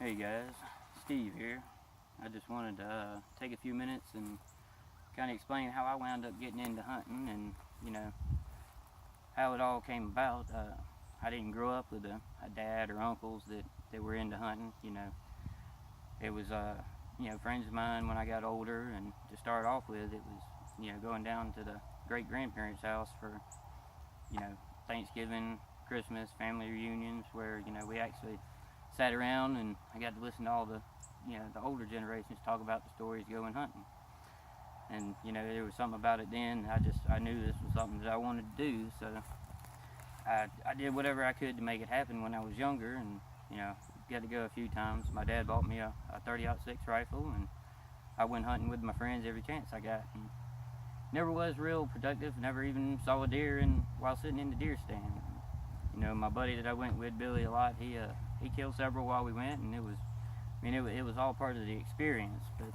Hey guys, Steve here. I just wanted to take a few minutes and kind of explain how I wound up getting into hunting and, how it all came about. I didn't grow up with a dad or uncles that were into hunting. It was, friends of mine when I got older, and to start off with, it was, going down to the great grandparents' house for, you know, Thanksgiving, Christmas, family reunions where, we actually sat around and I got to listen to all the older generations talk about the stories going hunting. And, there was something about it then. I knew this was something that I wanted to do. So I did whatever I could to make it happen when I was younger, and, got to go a few times. My dad bought me a 30-06 rifle, and I went hunting with my friends every chance I got. And never was real productive, never even saw a deer while sitting in the deer stand. My buddy that I went with, Billy, a lot, he killed several while we went, and it was all part of the experience. But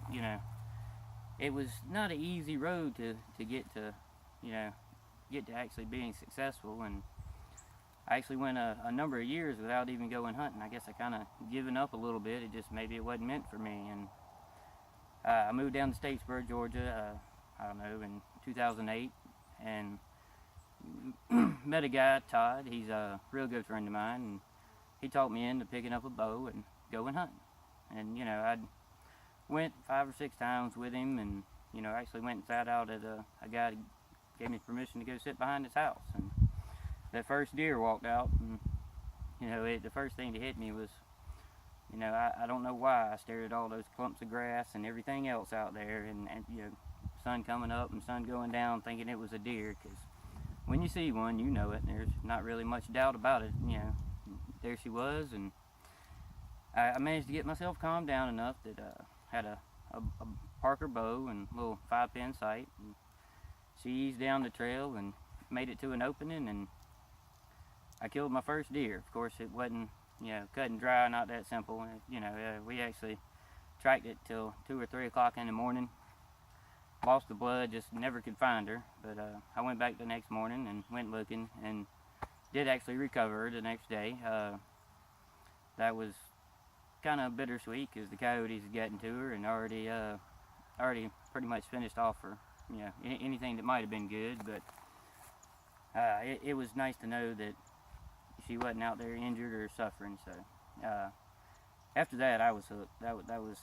it was not an easy road to get to actually being successful. And I actually went a number of years without even going hunting. I guess I kind of given up a little bit. Maybe it wasn't meant for me. And I moved down to Statesboro, Georgia, I don't know, in 2008, and met a guy, Todd. He's a real good friend of mine, and he talked me into picking up a bow and going hunting. And I went 5 or 6 times with him, and actually went and sat out at a guy that gave me permission to go sit behind his house. And that first deer walked out, and the first thing that hit me was, I don't know why I stared at all those clumps of grass and everything else out there, and sun coming up and sun going down, thinking it was a deer. Because when you see one, you know it. There's not really much doubt about it. There she was, and I managed to get myself calmed down enough that had a Parker bow and a little 5-pin sight, and she eased down the trail and made it to an opening, and I killed my first deer. Of course, it wasn't cut and dry, not that simple. We actually tracked it till 2 or 3 o'clock in the morning. Lost the blood, just never could find her. But I went back the next morning and went looking, and did actually recover her the next day. That was kind of bittersweet because the coyotes had gotten to her and already pretty much finished off her, anything that might have been good. But it was nice to know that she wasn't out there injured or suffering. So after that, I was hooked. That was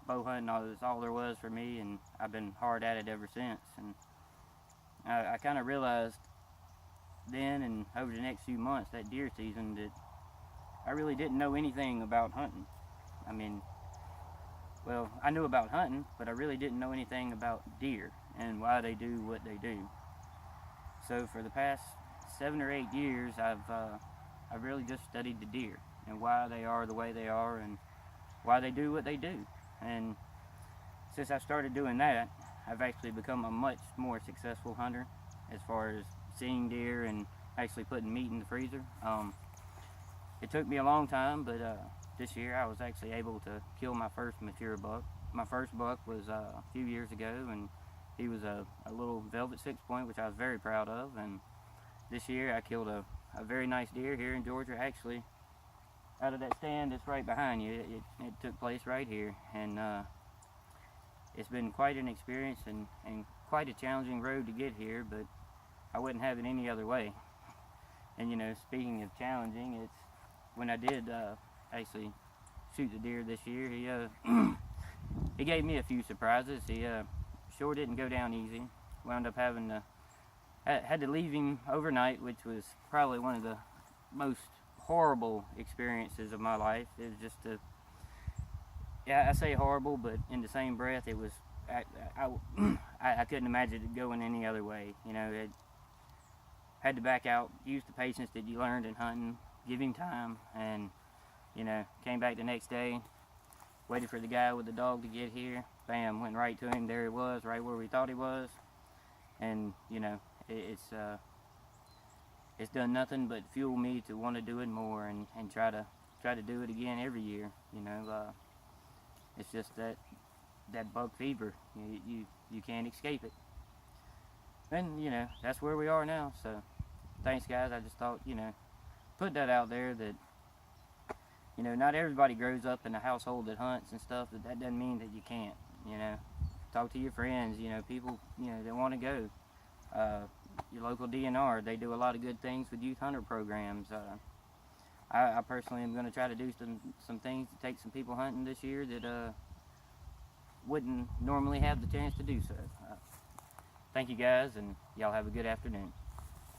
bow hunting. All there was for me, and I've been hard at it ever since. And I kind of realized then and over the next few months, that deer season, that I really didn't know anything about hunting. I knew about hunting, but I really didn't know anything about deer and why they do what they do. So for the past 7 or 8 years, I've really just studied the deer and why they are the way they are and why they do what they do. And since I started doing that, I've actually become a much more successful hunter as far as seeing deer and actually putting meat in the freezer. It took me a long time, but this year I was actually able to kill my first mature buck. My first buck was a few years ago, and he was a little velvet 6-point, which I was very proud of. And this year I killed a very nice deer here in Georgia, actually out of that stand that's right behind you. It took place right here, and it's been quite an experience and quite a challenging road to get here, but I wouldn't have it any other way. And speaking of challenging, it's when I did actually shoot the deer this year, he gave me a few surprises. He sure didn't go down easy. Wound up had to leave him overnight, which was probably one of the most horrible experiences of my life. It was just I say horrible, but in the same breath, it was I couldn't imagine it going any other way. It had to back out, use the patience that you learned in hunting, give him time, and came back the next day, waited for the guy with the dog to get here. Bam, went right to him. There he was, right where we thought he was. And it's done nothing but fuel me to want to do it more and try to do it again every year. It's just that buck fever. You can't escape it. And that's where we are now. So thanks, guys. I just thought put that out there that you know, not everybody grows up in a household that hunts and stuff, but that doesn't mean that you can't, you know. Talk to your friends, you know, people, you know, that want to go. Your local DNR, they do a lot of good things with youth hunter programs. I personally am going to try to do some things to take some people hunting this year that wouldn't normally have the chance to do so. Thank you guys, and y'all have a good afternoon.